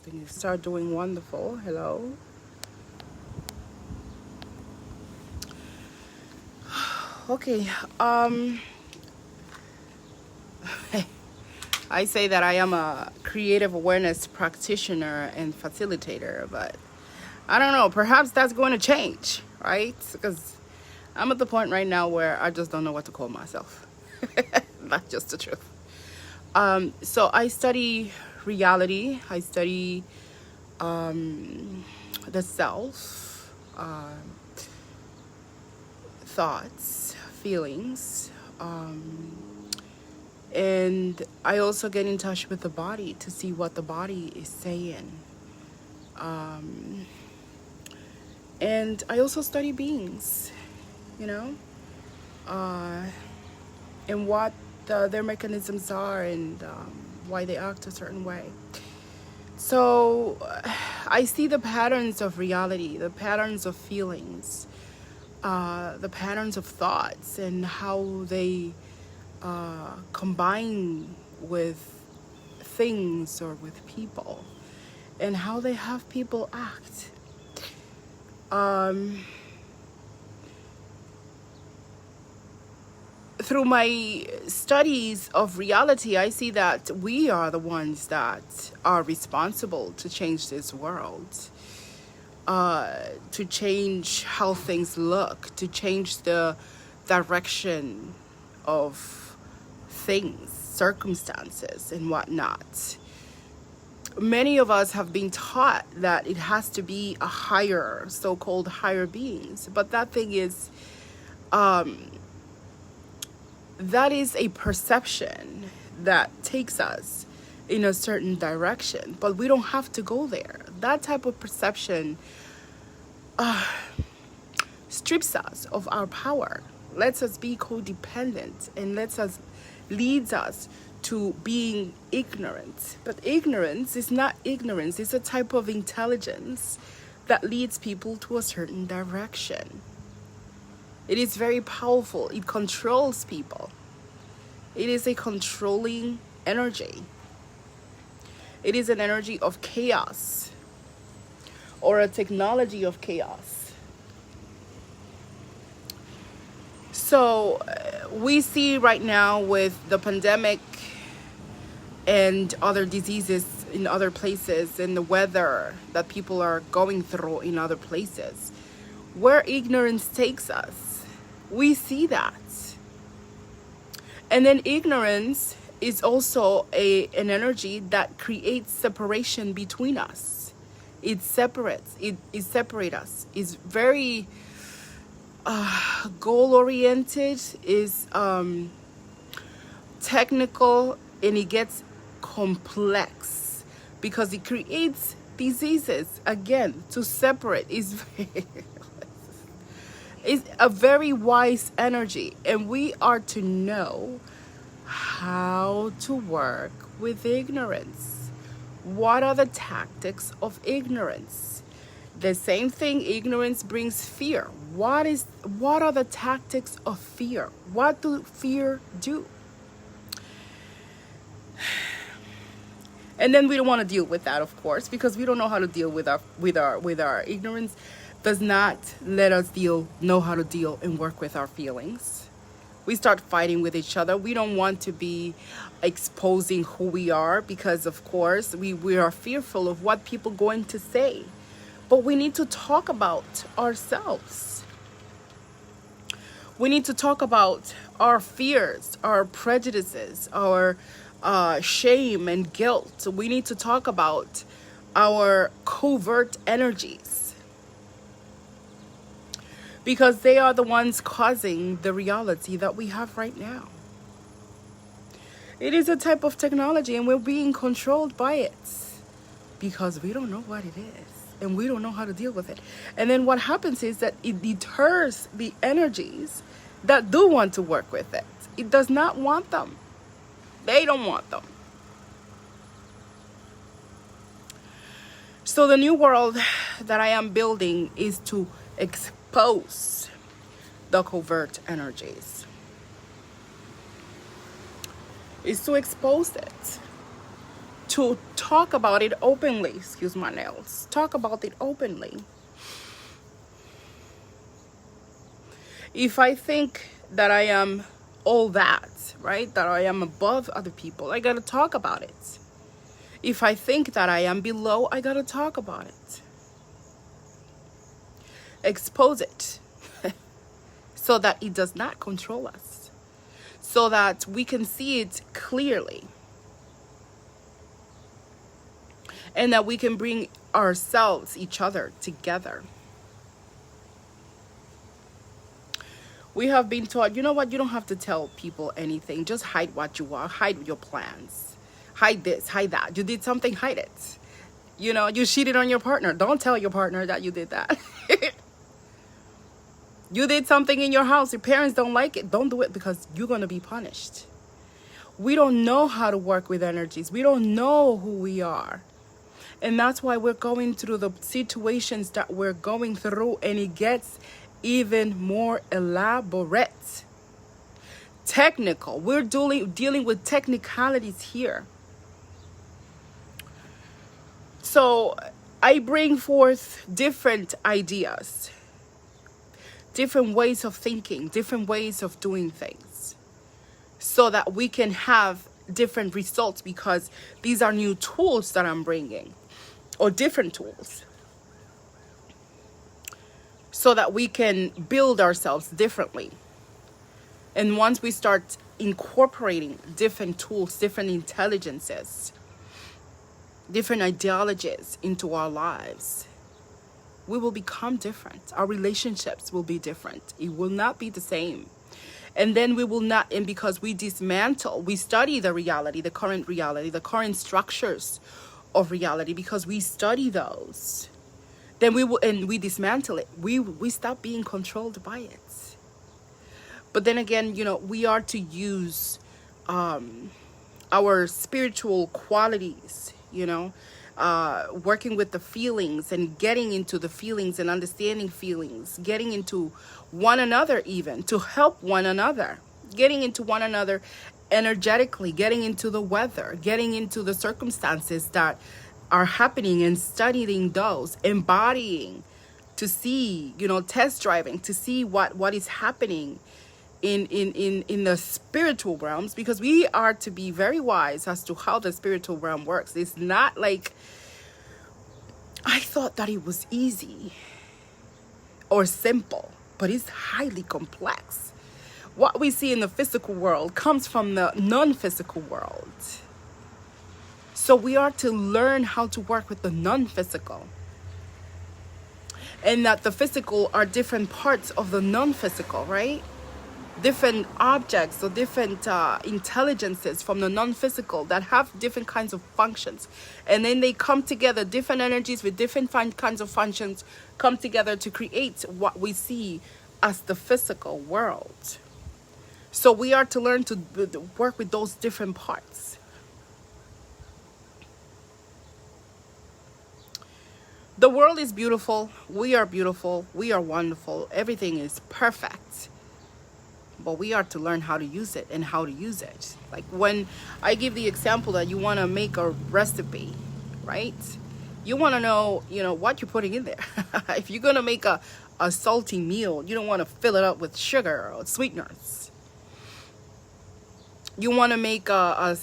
everything start doing wonderful. Hello. Okay. I say that I am a creative awareness practitioner and facilitator, but I don't know. Perhaps that's going to change, right? Because I'm at the point right now where I just don't know what to call myself. That's just the truth. So I study reality. I study the self, thoughts, feelings, and I also get in touch with the body to see what the body is saying. And I also study beings, you know, and what their mechanisms are, and why they act a certain way. So I see the patterns of reality, the patterns of feelings, the patterns of thoughts, and how they combine with things or with people, and how they have people act. Through my studies of reality, I see that we are the ones that are responsible to change this world, to change how things look, to change the direction of things, circumstances, and whatnot. Many of us have been taught that it has to be a higher, so-called higher beings, but that thing is, that is a perception that takes us in a certain direction, but we don't have to go there. That type of perception strips us of our power, lets us be codependent, and leads us to being ignorant. But ignorance is not ignorance, it's a type of intelligence that leads people to a certain direction. It is very powerful. It controls people. It is a controlling energy. It is an energy of chaos, or a technology of chaos. So we see right now with the pandemic and other diseases in other places, and the weather that people are going through in other places, where ignorance takes us. We see that. And then ignorance is also an energy that creates separation between us. It separates us. It's very goal oriented, is technical, and it gets complex because it creates diseases again to separate. Is a very wise energy, and we are to know how to work with ignorance. What are the tactics of ignorance? The same thing, ignorance brings fear. What are the tactics of fear? What do fear do? And then we don't want to deal with that, of course, because we don't know how to deal with our ignorance. Does not let us know how to deal and work with our feelings. We start fighting with each other. We don't want to be exposing who we are, because of course we are fearful of what people are going to say. But we need to talk about ourselves. We need to talk about our fears, our prejudices, our shame and guilt. We need to talk about our covert energies, because they are the ones causing the reality that we have right now. It is a type of technology, and we're being controlled by it because we don't know what it is, and we don't know how to deal with it. And then what happens is that it deters the energies that do want to work with it. It does not want them. They don't want them. So the new world that I am building is to expose the covert energies. Is to expose it. to talk about it openly. Excuse my nails. Talk about it openly. If I think that I am all that, right, that I am above other people, I gotta talk about it. If I think that I am below, I gotta talk about it. Expose it so that it does not control us, so that we can see it clearly, and that we can bring ourselves, each other, together. We have been taught, you know what, you don't have to tell people anything. Just hide what you are, hide your plans. Hide this, hide that. You did something, hide it. You know, you cheated on your partner. Don't tell your partner that you did that. You did something in your house. Your parents don't like it. Don't do it, because you're going to be punished. We don't know how to work with energies. We don't know who we are. And that's why we're going through the situations that we're going through, and it gets even more elaborate. Technical. We're dealing with technicalities here. So I bring forth different ideas, different ways of thinking, different ways of doing things, so that we can have different results, because these are new tools that I'm bringing, or different tools, so that we can build ourselves differently. And once we start incorporating different tools, different intelligences, different ideologies into our lives, we will become different. Our relationships will be different. It will not be the same. And then we will not, and because we dismantle, we study the reality, the current structures of reality, because we study those, then we will, and we dismantle it. We stop being controlled by it. But then again, you know, we are to use our spiritual qualities, you know, working with the feelings and getting into the feelings and understanding feelings, getting into one another, even to help one another, getting into one another energetically, getting into the weather, getting into the circumstances that are happening, and studying those, embodying to see, you know, test driving to see what is happening in the spiritual realms, because we are to be very wise as to how the spiritual realm works. It's not like, I thought that it was easy or simple, but it's highly complex. What we see in the physical world comes from the non-physical world. So we are to learn how to work with the non-physical, and that the physical are different parts of the non-physical, right? Different objects or different intelligences from the non-physical that have different kinds of functions, and then they come together. Different energies with different kinds of functions come together to create what we see as the physical world. So we are to learn to work with those different parts. The world is beautiful. We are beautiful. We are wonderful. Everything is perfect. But we are to learn how to use it and how to use it. Like when I give the example that you want to make a recipe, right? You want to know, you know, what you're putting in there. If you're going to make a salty meal, you don't want to fill it up with sugar or sweeteners. You want to make a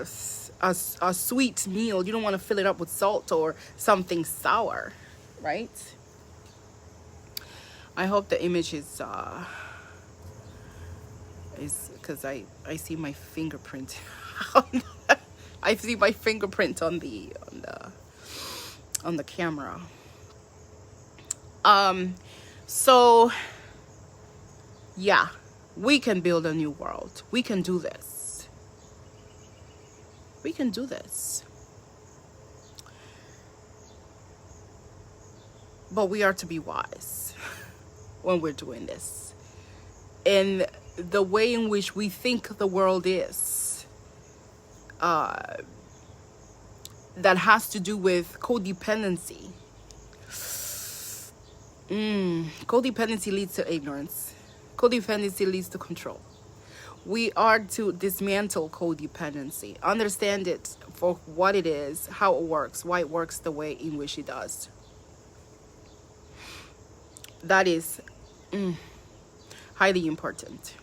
sweet meal. You don't want to fill it up with salt or something sour, right? I hope the image is because I see my fingerprint. I see my fingerprint on the camera. So yeah, we can build a new world. We can do this. We can do this. But we are to be wise when we're doing this. And the way in which we think the world is, that has to do with codependency. Codependency leads to ignorance. Codependency leads to control. We are to dismantle codependency, understand it for what it is, how it works, why it works the way in which it does. That is highly important.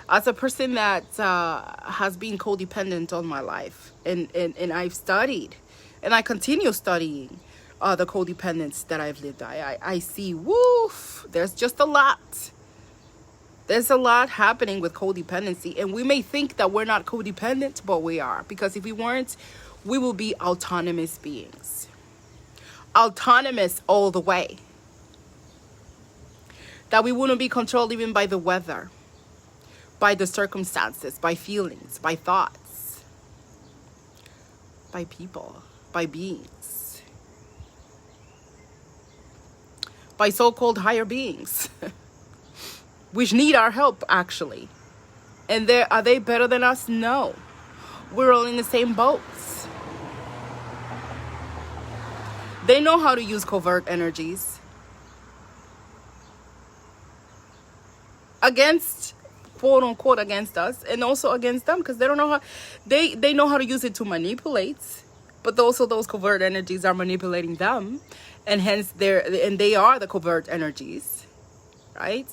As a person that has been codependent all my life, and I've studied, and I continue studying the codependence that I've lived, I see, woof, there's just a lot. There's a lot happening with codependency, and we may think that we're not codependent, but we are. Because if we weren't, we will be autonomous beings. Autonomous all the way. That we wouldn't be controlled even by the weather, by the circumstances, by feelings, by thoughts, by people, by beings, by so-called higher beings. Which need our help, actually. And are they better than us? No. We're all in the same boats. They know how to use covert energies against, quote unquote, against us, and also against them, because they don't know how, they know how to use it to manipulate, but also those covert energies are manipulating them, and hence they are the covert energies, right?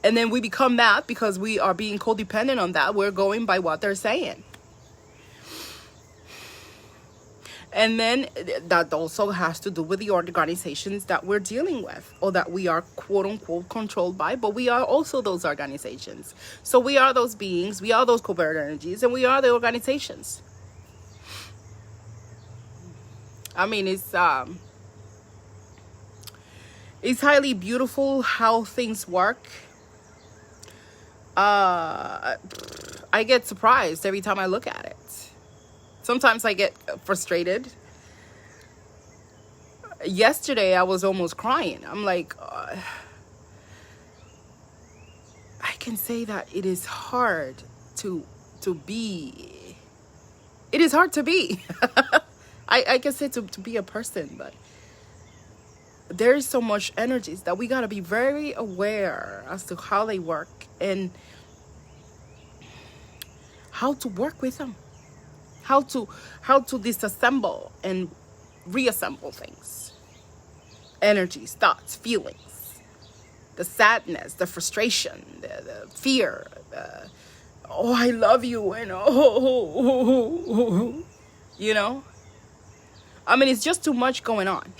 And then we become that because we are being codependent on that. We're going by what they're saying. And then that also has to do with the organizations that we're dealing with, or that we are quote unquote controlled by, but we are also those organizations. So we are those beings, we are those covert energies, and we are the organizations. I mean, it's highly beautiful how things work. I get surprised every time I look at it. Sometimes I get frustrated. Yesterday, I was almost crying. I'm like, I can say that it is hard to be. It is hard to be. I can say to be a person, but there is so much energies that we got to be very aware as to how they work and how to work with them, how to disassemble and reassemble things, energies, thoughts, feelings, the sadness, the frustration, the fear, oh, I love you, and oh, you know, I mean, it's just too much going on.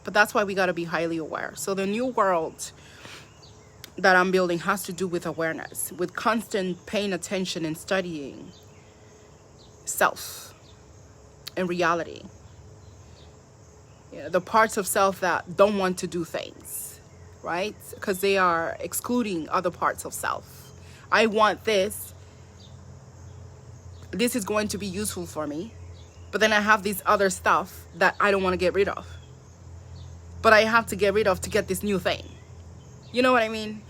But that's why we got to be highly aware. So the new world that I'm building has to do with awareness, with constant paying attention and studying self and reality. You know, the parts of self that don't want to do things, right? Because they are excluding other parts of self. I want this. This is going to be useful for me. But then I have this other stuff that I don't want to get rid of. But I have to get rid of to get this new thing. You know what I mean?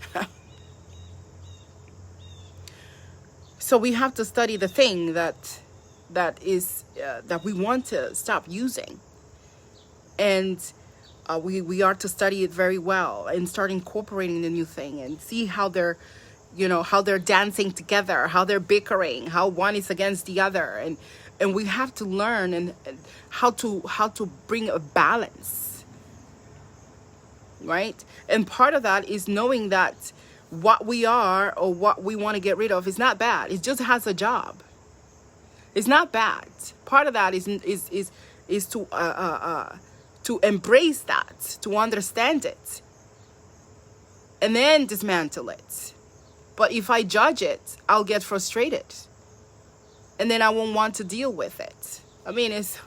So we have to study the thing that we want to stop using, and we are to study it very well and start incorporating the new thing and see how they're dancing together, how they're bickering, how one is against the other, and we have to learn and how to bring a balance. Right? And part of that is knowing that what we are or what we want to get rid of is not bad. It just has a job. It's not bad. Part of that is to embrace that, to understand it, and then dismantle it. But if I judge it, I'll get frustrated, and then I won't want to deal with it. I mean, it's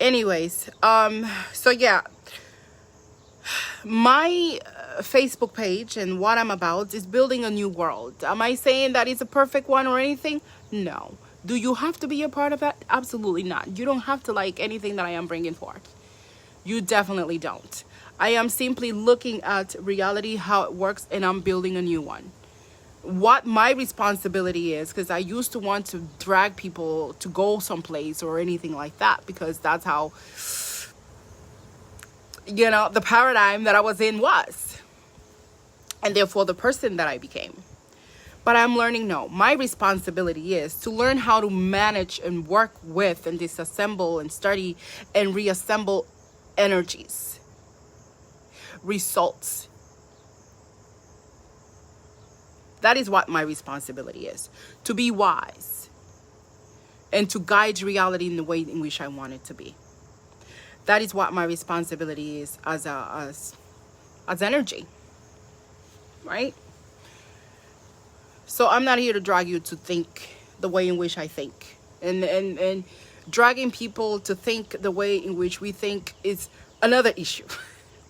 anyways. So yeah. My Facebook page and what I'm about is building a new world. Am I saying that it's a perfect one or anything? No. Do you have to be a part of that? Absolutely not. You don't have to like anything that I am bringing forth. You definitely don't. I am simply looking at reality, how it works, and I'm building a new one. What my responsibility is, because I used to want to drag people to go someplace or anything like that, because that's how, the paradigm that I was in was. and therefore the person that I became. But I'm learning, no, my responsibility is to learn how to manage and work with and disassemble and study and reassemble energies, results. That is what my responsibility is, to be wise and to guide reality in the way in which I want it to be. That is what my responsibility is as energy, right? So I'm not here to drag you to think the way in which I think. And dragging people to think the way in which we think is another issue.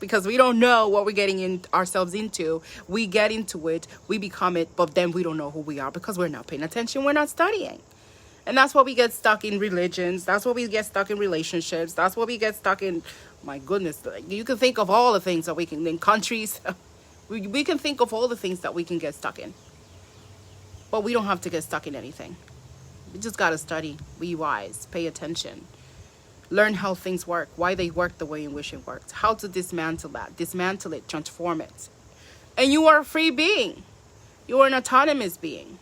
Because we don't know what we're getting ourselves into. We get into it, we become it, but then we don't know who we are because we're not paying attention, we're not studying. And that's why we get stuck in religions. That's why we get stuck in relationships. That's why we get stuck in, my goodness, you can think of all the things that we can, in countries. We can think of all the things that we can get stuck in. But we don't have to get stuck in anything. We just got to study, be wise, pay attention. Learn how things work, why they work the way in which it works, how to dismantle it, transform it. And you are a free being. You are an autonomous being.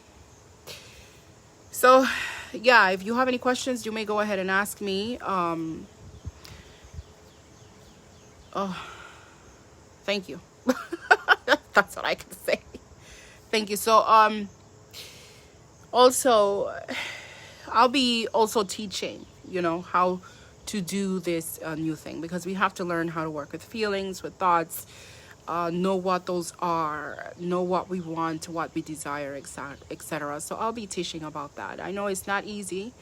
So, yeah, if you have any questions, you may go ahead and ask me. Thank you. That's what I can say. Thank you. So, also, I'll be also teaching, how to do this new thing, because we have to learn how to work with feelings, with thoughts, know what those are, know what we want, what we desire, etc. So I'll be teaching about that. I know it's not easy.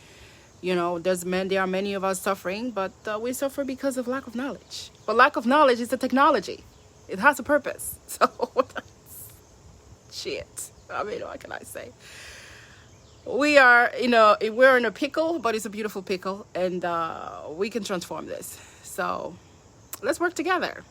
There are many of us suffering, but we suffer because of lack of knowledge. But lack of knowledge is a technology. It has a purpose. So, shit. I mean, what can I say? We're in a pickle, but it's a beautiful pickle, and we can transform this. So let's work together.